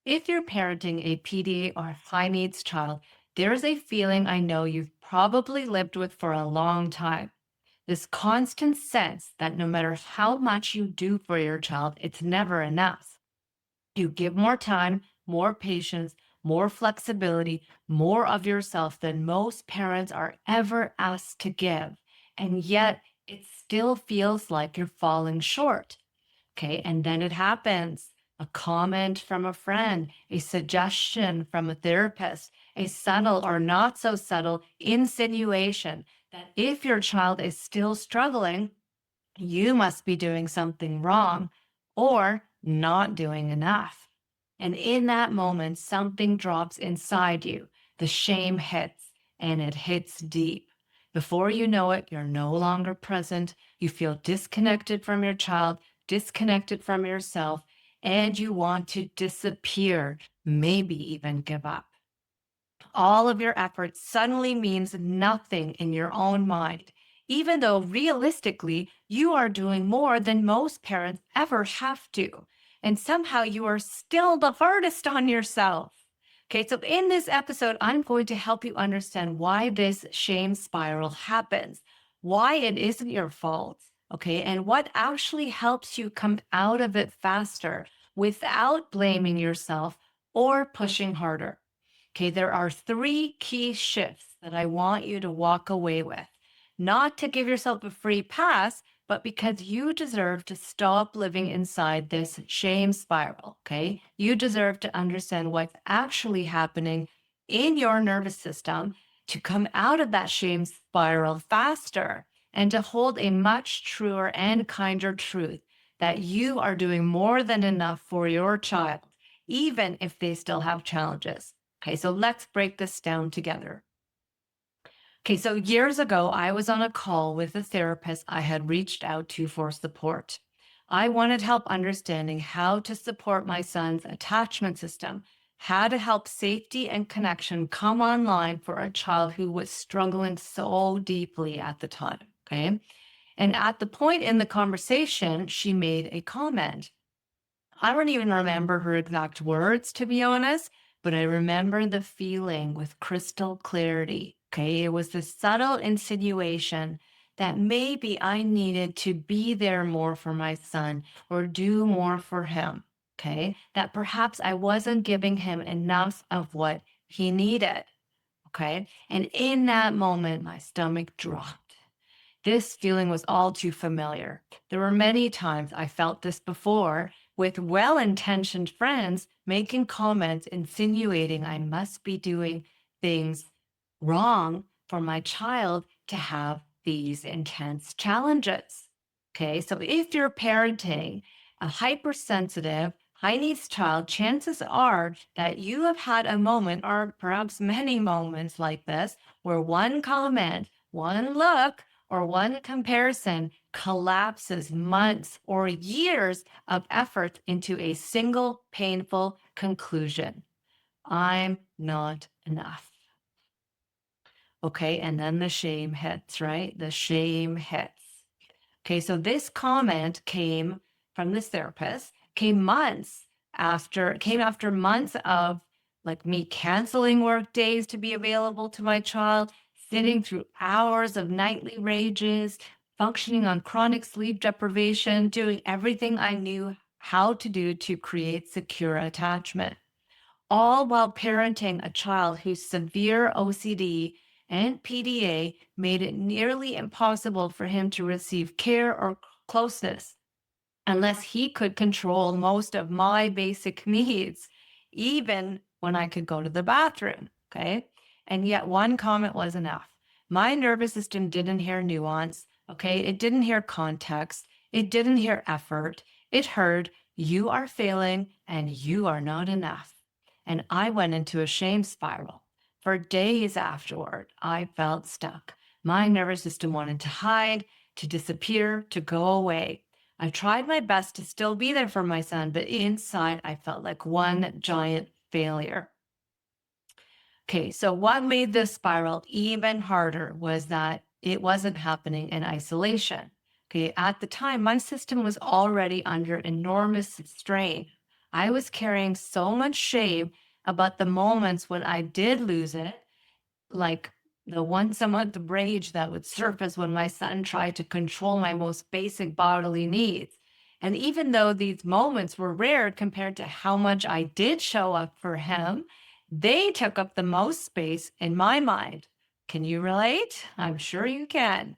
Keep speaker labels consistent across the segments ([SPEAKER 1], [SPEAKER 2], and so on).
[SPEAKER 1] If you're parenting a PDA or high needs child, there's a feeling I know you've probably lived with for a long time. This constant sense that no matter how much you do for your child, it's never enough. You give more time, more patience, more flexibility, more of yourself than most parents are ever asked to give. And yet it still feels like you're falling short. Okay. And then it happens. A comment from a friend, a suggestion from a therapist, a subtle or not so subtle insinuation that if your child is still struggling, you must be doing something wrong or not doing enough. And in that moment, something drops inside you. The shame hits and it hits deep. Before you know it, you're no longer present. You feel disconnected from your child, disconnected from yourself, and you want to disappear, maybe even give up. All of your effort suddenly means nothing in your own mind, even though realistically you are doing more than most parents ever have to. And somehow you are still the hardest on yourself. Okay, so in this episode, I'm going to help you understand why this shame spiral happens, why it isn't your fault, okay, and what actually helps you come out of it faster without blaming yourself or pushing harder. Okay, there are three key shifts that I want you to walk away with. Not to give yourself a free pass, but because you deserve to stop living inside this shame spiral. Okay, you deserve to understand what's actually happening in your nervous system to come out of that shame spiral faster and to hold a much truer and kinder truth that you are doing more than enough for your child, even if they still have challenges. Okay, so let's break this down together. Okay, so years ago, I was on a call with a therapist I had reached out to for support. I wanted help understanding how to support my son's attachment system, how to help safety and connection come online for a child who was struggling so deeply at the time. Okay. And at the point in the conversation, she made a comment. I don't even remember her exact words, to be honest, but I remember the feeling with crystal clarity. Okay. It was this subtle insinuation that maybe I needed to be there more for my son or do more for him. Okay. That perhaps I wasn't giving him enough of what he needed. Okay. And in that moment, my stomach dropped. This feeling was all too familiar. There were many times I felt this before with well intentioned friends making comments insinuating I must be doing things wrong for my child to have these intense challenges. Okay, so if you're parenting a hypersensitive, high needs child, chances are that you have had a moment or perhaps many moments like this where one comment, one look, or one comparison collapses months or years of effort into a single painful conclusion. I'm not enough. Okay. And then the shame hits, right? The shame hits. Okay. So this comment came from this therapist, came after months of like me canceling work days to be available to my child, sitting through hours of nightly rages, functioning on chronic sleep deprivation, doing everything I knew how to do to create secure attachment, all while parenting a child whose severe OCD and PDA made it nearly impossible for him to receive care or closeness unless he could control most of my basic needs, even when I could go to the bathroom. Okay. And yet one comment was enough. My nervous system didn't hear nuance. Okay. It didn't hear context. It didn't hear effort. It heard, you are failing and you are not enough. And I went into a shame spiral. For days afterward, I felt stuck. My nervous system wanted to hide, to disappear, to go away. I tried my best to still be there for my son, but inside I felt like one giant failure. Okay, so what made this spiral even harder was that it wasn't happening in isolation. Okay, at the time, my system was already under enormous strain. I was carrying so much shame about the moments when I did lose it, like the once a month rage that would surface when my son tried to control my most basic bodily needs. And even though these moments were rare compared to how much I did show up for him, they took up the most space in my mind. Can you relate? I'm sure you can.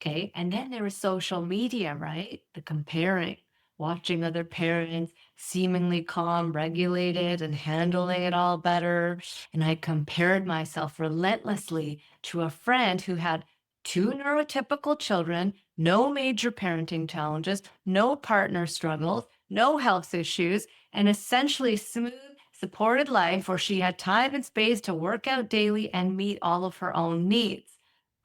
[SPEAKER 1] Okay. And then there was social media, right? The comparing, watching other parents seemingly calm, regulated, and handling it all better. And I compared myself relentlessly to a friend who had two neurotypical children, no major parenting challenges, no partner struggles, no health issues, and essentially smooth, supported life where she had time and space to work out daily and meet all of her own needs.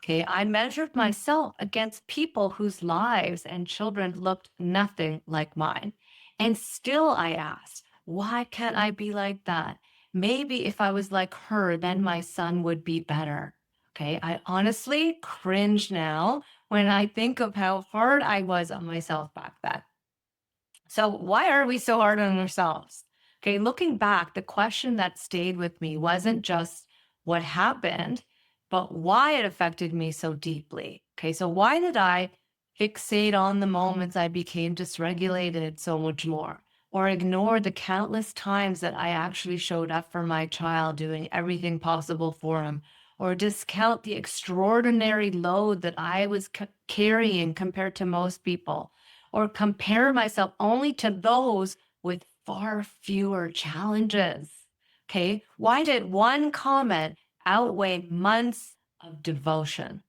[SPEAKER 1] Okay, I measured myself against people whose lives and children looked nothing like mine. And still I asked, why can't I be like that? Maybe if I was like her, then my son would be better. Okay, I honestly cringe now when I think of how hard I was on myself back then. So, why are we so hard on ourselves? Okay, looking back, the question that stayed with me wasn't just what happened, but why it affected me so deeply. Okay, so why did I fixate on the moments I became dysregulated so much more, or ignore the countless times that I actually showed up for my child, doing everything possible for him, or discount the extraordinary load that I was carrying compared to most people? Or compare myself only to those with far fewer challenges? Okay. Why did one comment outweigh months of devotion?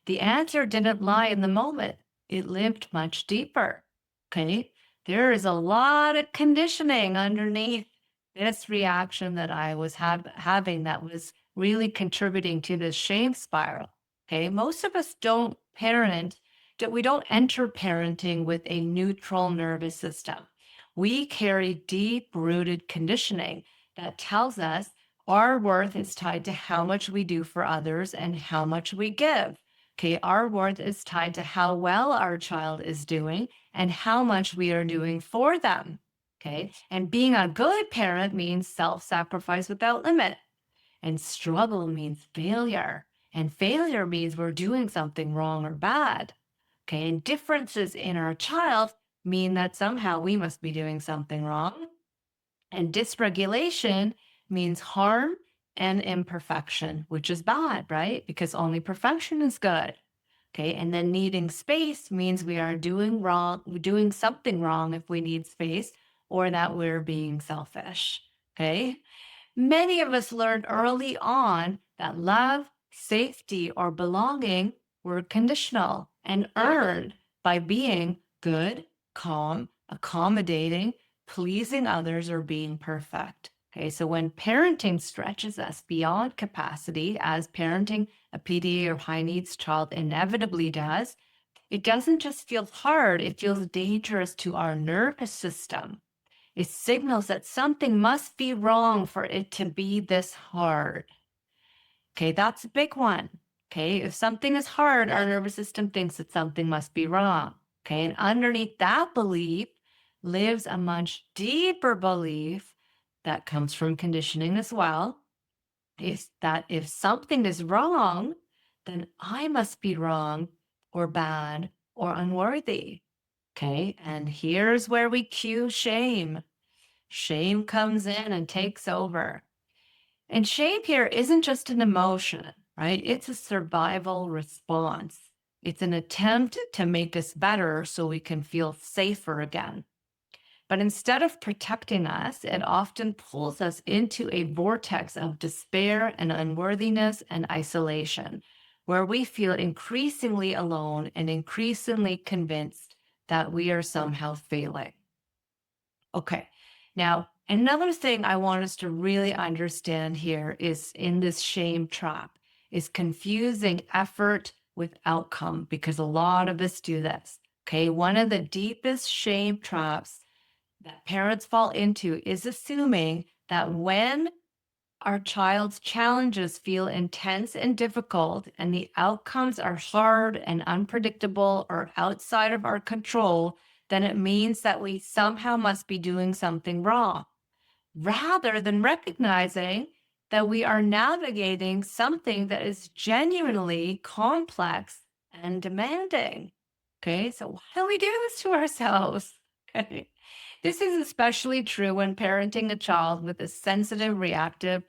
[SPEAKER 1] The answer didn't lie in the moment. It lived much deeper. Okay. There is a lot of conditioning underneath this reaction that I was having that was really contributing to this shame spiral. Okay. Most of us don't parent, that we don't enter parenting with a neutral nervous system. We carry deep rooted conditioning that tells us our worth is tied to how much we do for others and how much we give. Okay, our worth is tied to how well our child is doing and how much we are doing for them. Okay, and being a good parent means self sacrifice without limit, and struggle means failure, and failure means we're doing something wrong or bad. Okay, and differences in our child mean that somehow we must be doing something wrong, and dysregulation means harm and imperfection, which is bad, right? Because only perfection is good. Okay. And then needing space means we are doing wrong, we're doing something wrong if we need space, or that we're being selfish. Okay. Many of us learned early on that love, safety, or belonging were conditional and earned by being good, calm, accommodating, pleasing others, or being perfect. Okay, so when parenting stretches us beyond capacity, as parenting a PDA or high needs child inevitably does, it doesn't just feel hard, it feels dangerous to our nervous system. It signals that something must be wrong for it to be this hard. Okay, that's a big one. Okay, if something is hard, our nervous system thinks that something must be wrong. Okay, and underneath that belief lives a much deeper belief that comes from conditioning as well, is that if something is wrong, then I must be wrong or bad or unworthy. Okay, and here's where we cue shame. Shame comes in and takes over. And shame here isn't just an emotion, right? It's a survival response. It's an attempt to make us better so we can feel safer again. But instead of protecting us, it often pulls us into a vortex of despair and unworthiness and isolation, where we feel increasingly alone and increasingly convinced that we are somehow failing. Okay. Now, another thing I want us to really understand here is in this shame trap is confusing effort with outcome, because a lot of us do this. Okay. One of the deepest shame traps that parents fall into is assuming that when our child's challenges feel intense and difficult and the outcomes are hard and unpredictable or outside of our control, then it means that we somehow must be doing something wrong, rather than recognizing that we are navigating something that is genuinely complex and demanding. Okay, so why do we do this to ourselves? Okay. This is especially true when parenting a child with a sensitive, reactive,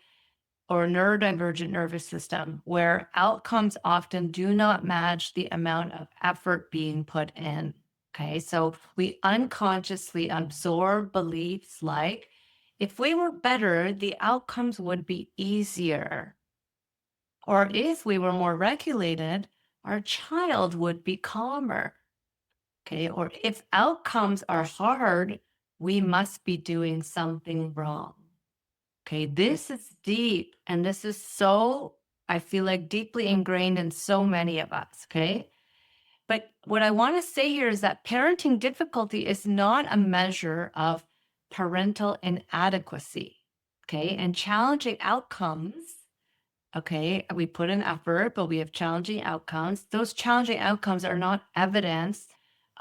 [SPEAKER 1] or neurodivergent nervous system, where outcomes often do not match the amount of effort being put in. Okay, so we unconsciously absorb beliefs like, if we were better, the outcomes would be easier. Or if we were more regulated, our child would be calmer. Okay, or if outcomes are hard, we must be doing something wrong. Okay, this is deep and this is so, I feel like, deeply ingrained in so many of us. Okay. But what I want to say here is that parenting difficulty is not a measure of parental inadequacy. Okay. And challenging outcomes, okay, we put in effort, but we have challenging outcomes. Those challenging outcomes are not evidence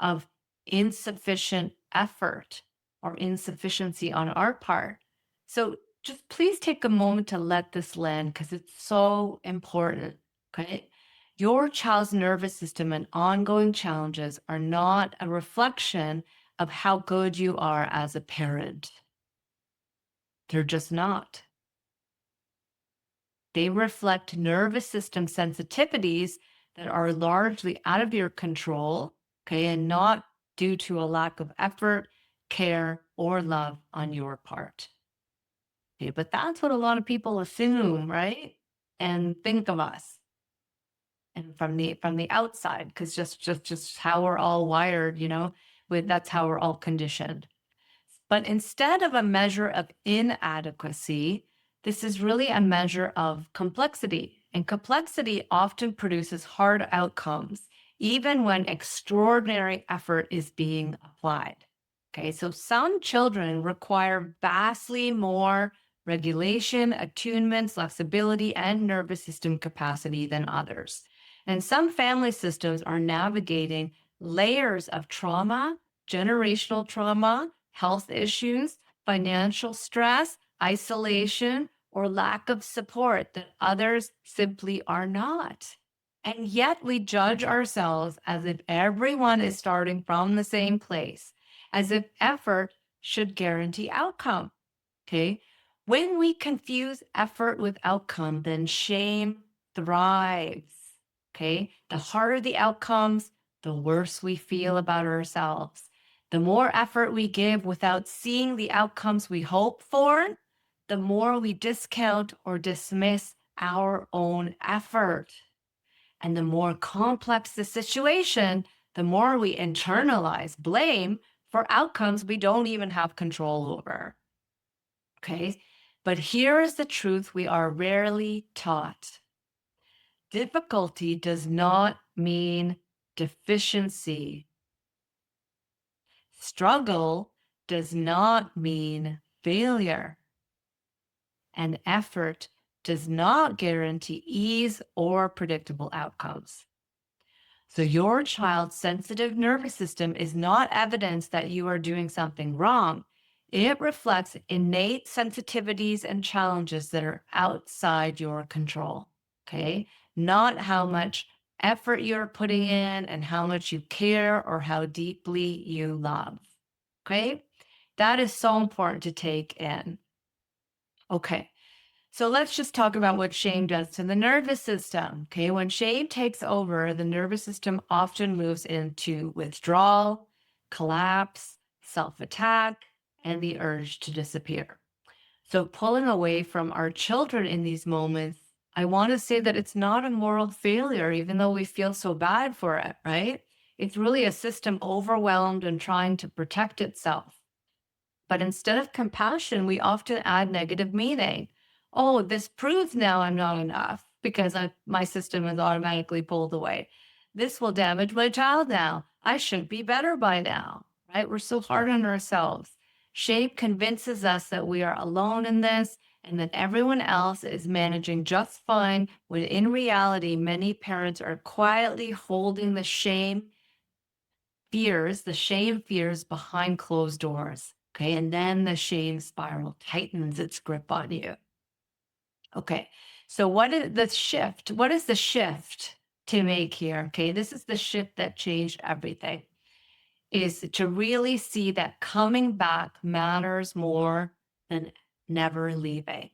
[SPEAKER 1] of insufficient effort or insufficiency on our part. So just please take a moment to let this land because it's so important. Okay. Your child's nervous system and ongoing challenges are not a reflection of how good you are as a parent. They're just not. They reflect nervous system sensitivities that are largely out of your control, okay, and not due to a lack of effort, care, or love on your part. Okay, but that's what a lot of people assume, right? And think of us and from the outside, because just how we're all wired, with that's how we're all conditioned. But instead of a measure of inadequacy, this is really a measure of complexity. And complexity often produces hard outcomes, even when extraordinary effort is being applied. Okay, so some children require vastly more regulation, attunement, flexibility, and nervous system capacity than others. And some family systems are navigating layers of trauma, generational trauma, health issues, financial stress, isolation, or lack of support that others simply are not. And yet we judge ourselves as if everyone is starting from the same place, as if effort should guarantee outcome. Okay. When we confuse effort with outcome, then shame thrives. Okay. The harder the outcomes, the worse we feel about ourselves. The more effort we give without seeing the outcomes we hope for, the more we discount or dismiss our own effort. And the more complex the situation, the more we internalize blame for outcomes we don't even have control over. Okay. But here is the truth we are rarely taught: difficulty does not mean deficiency. Struggle does not mean failure. And effort does not guarantee ease or predictable outcomes. So, your child's sensitive nervous system is not evidence that you are doing something wrong. It reflects innate sensitivities and challenges that are outside your control. Okay. Not how much effort you're putting in and how much you care or how deeply you love. Okay. That is so important to take in. Okay. So let's just talk about what shame does to the nervous system. Okay. When shame takes over, the nervous system often moves into withdrawal, collapse, self attack, and the urge to disappear. So pulling away from our children in these moments, I want to say that it's not a moral failure, even though we feel so bad for it, right? It's really a system overwhelmed and trying to protect itself. But instead of compassion, we often add negative meaning. Oh, this proves now I'm not enough because my system is automatically pulled away. This will damage my child now. I should be better by now, right? We're so hard on ourselves. Shame convinces us that we are alone in this and that everyone else is managing just fine, when in reality, many parents are quietly holding the shame fears, the shame fears behind closed doors. Okay. And then the shame spiral tightens its grip on you. Okay. So what is the shift? What is the shift to make here? Okay. This is the shift that changed everything, is to really see that coming back matters more than never leaving.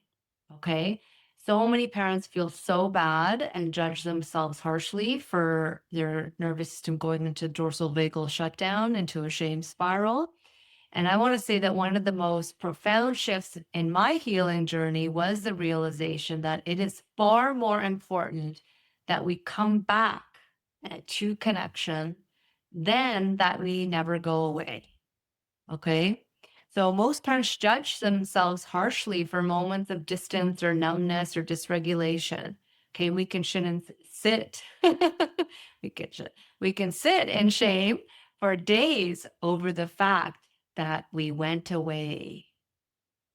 [SPEAKER 1] Okay. So many parents feel so bad and judge themselves harshly for their nervous system going into dorsal vagal shutdown, into a shame spiral. And I want to say that one of the most profound shifts in my healing journey was the realization that it is far more important that we come back to connection than that we never go away. Okay. So most parents judge themselves harshly for moments of distance or numbness or dysregulation. Okay, we can shouldn't sit. we can we can sit in shame for days over the fact that we went away,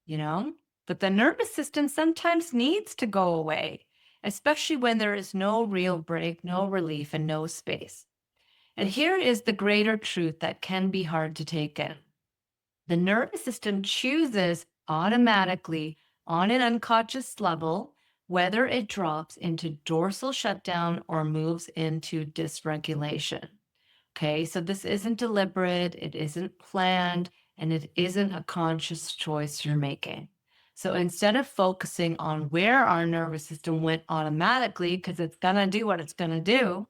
[SPEAKER 1] you know? But the nervous system sometimes needs to go away, especially when there is no real break, no relief, and no space. And here is the greater truth that can be hard to take in. The nervous system chooses automatically on an unconscious level whether it drops into dorsal shutdown or moves into dysregulation. Okay, so this isn't deliberate, it isn't planned, and it isn't a conscious choice you're making. So instead of focusing on where our nervous system went automatically, because it's going to do what it's going to do,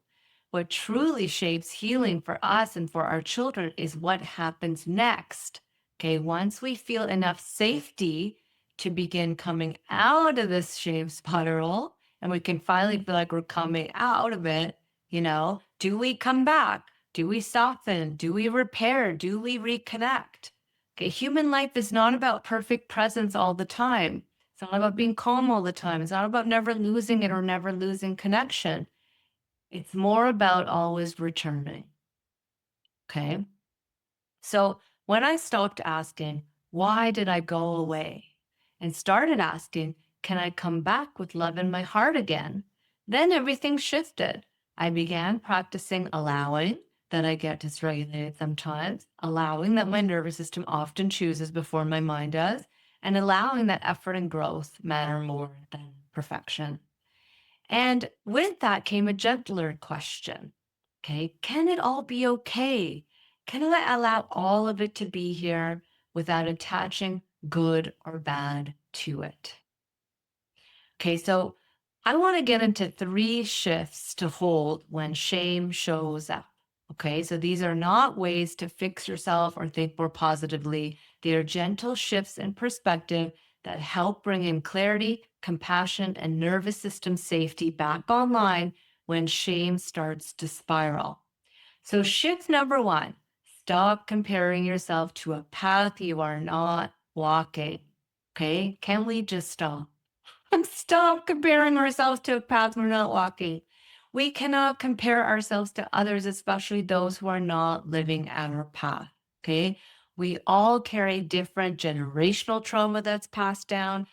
[SPEAKER 1] what truly shapes healing for us and for our children is what happens next. Okay, once we feel enough safety to begin coming out of this shame spiral, and we can finally feel like we're coming out of it, do we come back? Do we soften? Do we repair? Do we reconnect? Okay, human life is not about perfect presence all the time. It's not about being calm all the time. It's not about never losing it or never losing connection. It's more about always returning. Okay. So when I stopped asking, why did I go away? And started asking, can I come back with love in my heart again? Then everything shifted. I began practicing allowing that I get dysregulated sometimes, allowing that my nervous system often chooses before my mind does, and allowing that effort and growth matter more than perfection. And with that came a gentler question. Okay, can it all be okay? Can I allow all of it to be here without attaching good or bad to it? Okay, so I want to get into 3 shifts to hold when shame shows up. Okay, so these are not ways to fix yourself or think more positively. They are gentle shifts in perspective that help bring in clarity, compassion, and nervous system safety back online when shame starts to spiral. So, shift number 1, stop comparing yourself to a path you are not walking. Okay, can we just stop? Stop comparing ourselves to a path we're not walking. We cannot compare ourselves to others, especially those who are not living our path. Okay. We all carry different generational trauma that's passed down,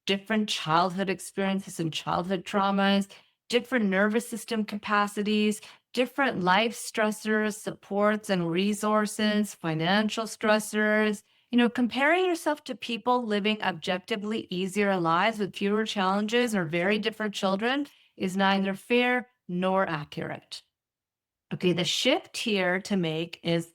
[SPEAKER 1] different childhood experiences and childhood traumas, different nervous system capacities, different life stressors, supports, and resources, financial stressors. Comparing yourself to people living objectively easier lives with fewer challenges or very different children is neither fair nor accurate. Okay, the shift here to make is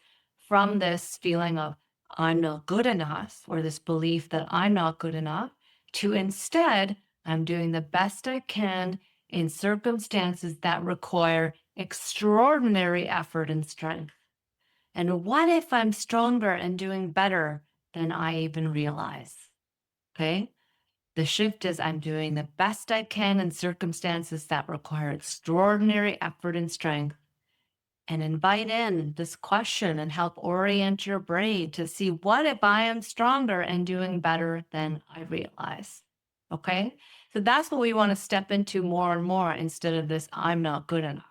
[SPEAKER 1] from this feeling of I'm not good enough, or this belief that I'm not good enough, to instead, I'm doing the best I can in circumstances that require extraordinary effort and strength. And what if I'm stronger and doing better than I even realize? Okay. The shift is I'm doing the best I can in circumstances that require extraordinary effort and strength, and invite in this question and help orient your brain to see what if I am stronger and doing better than I realize. Okay. So that's what we want to step into more and more instead of this I'm not good enough.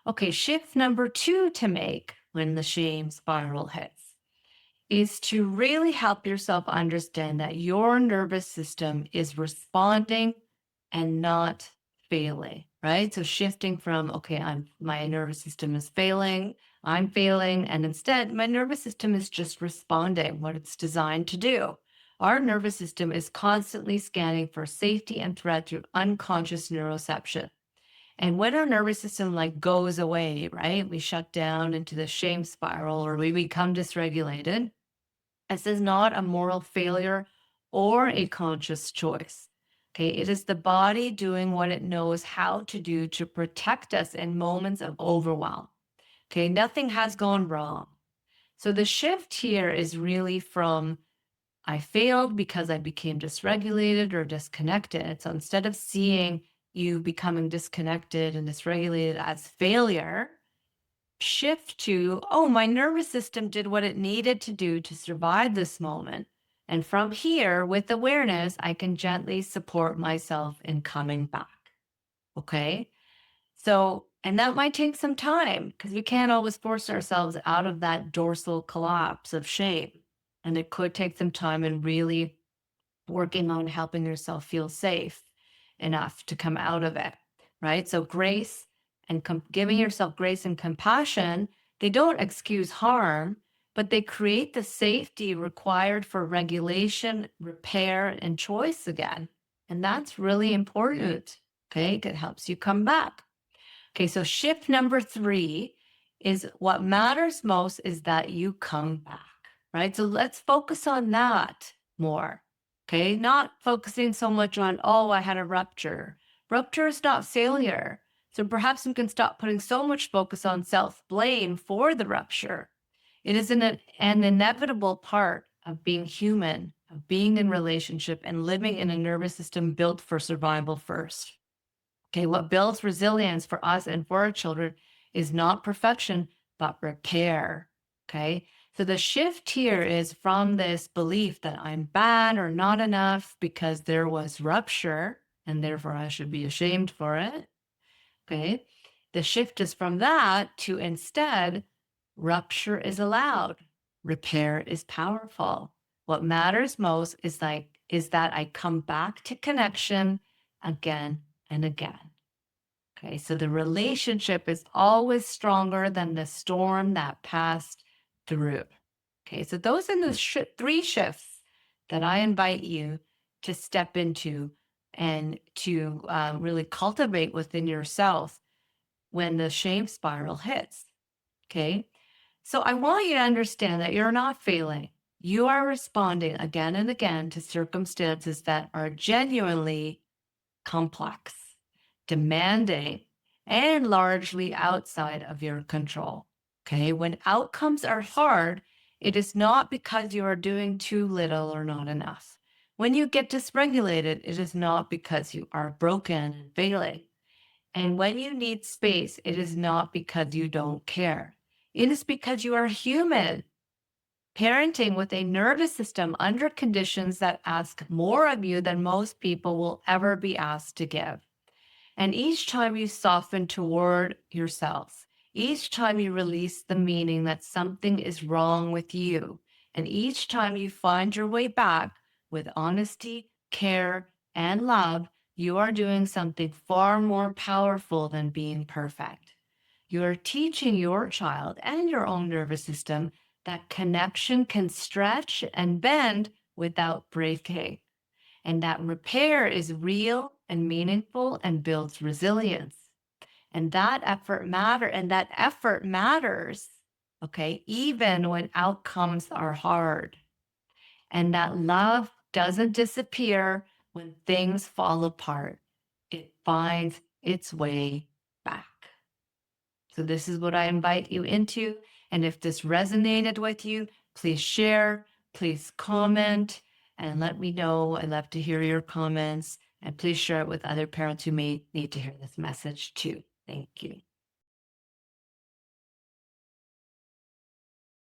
[SPEAKER 1] Okay. Shift number 2 to make when the shame spiral hits is to really help yourself understand that your nervous system is responding and not failing, right? So shifting from, okay, my nervous system is failing. I'm failing. And instead, my nervous system is just responding what it's designed to do. Our nervous system is constantly scanning for safety and threat through unconscious neuroception. And when our nervous system like goes away, right, we shut down into the shame spiral or we become dysregulated. This is not a moral failure or a conscious choice. Okay, it is the body doing what it knows how to do to protect us in moments of overwhelm. Okay, nothing has gone wrong. So the shift here is really from I failed because I became dysregulated or disconnected. So instead of seeing you becoming disconnected and dysregulated as failure, shift to, oh, my nervous system did what it needed to do to survive this moment. And from here, with awareness, I can gently support myself in coming back. Okay. So, and that might take some time because we can't always force ourselves out of that dorsal collapse of shame. And it could take some time and really working on helping yourself feel safe enough to come out of it, right? So grace and giving yourself grace and compassion, they don't excuse harm, but they create the safety required for regulation, repair, and choice again. And that's really important. Okay. It helps you come back. Okay. So shift number 3 is what matters most is that you come back, right? So let's focus on that more. Okay. Not focusing so much on, oh, I had a rupture. Rupture is not failure. So perhaps we can stop putting so much focus on self blame for the rupture. It is an inevitable part of being human, of being in relationship and living in a nervous system built for survival first. Okay. What builds resilience for us and for our children is not perfection, but repair. Okay. So the shift here is from this belief that I'm bad or not enough because there was rupture and therefore I should be ashamed for it. Okay. The shift is from that to instead, rupture is allowed, repair is powerful. What matters most is that I come back to connection again and again. Okay, so the relationship is always stronger than the storm that passed through. Okay, so those are the 3 shifts that I invite you to step into and to really cultivate within yourself when the shame spiral hits. Okay, so I want you to understand that you're not failing. You are responding again and again to circumstances that are genuinely complex, demanding, and largely outside of your control. Okay. When outcomes are hard, it is not because you are doing too little or not enough. When you get dysregulated, it is not because you are broken and failing. And when you need space, it is not because you don't care. It is because you are human. Parenting with a nervous system under conditions that ask more of you than most people will ever be asked to give. And each time you soften toward yourself, each time you release the meaning that something is wrong with you, and each time you find your way back with honesty, care, and love, you are doing something far more powerful than being perfect. You are teaching your child and your own nervous system that connection can stretch and bend without breaking, and that repair is real and meaningful and builds resilience. And that effort matters, okay, even when outcomes are hard. And that love doesn't disappear when things fall apart. It finds its way back. So this is what I invite you into. And if this resonated with you, please share, please comment, and let me know. I'd love to hear your comments. And please share it with other parents who may need to hear this message too. Thank you.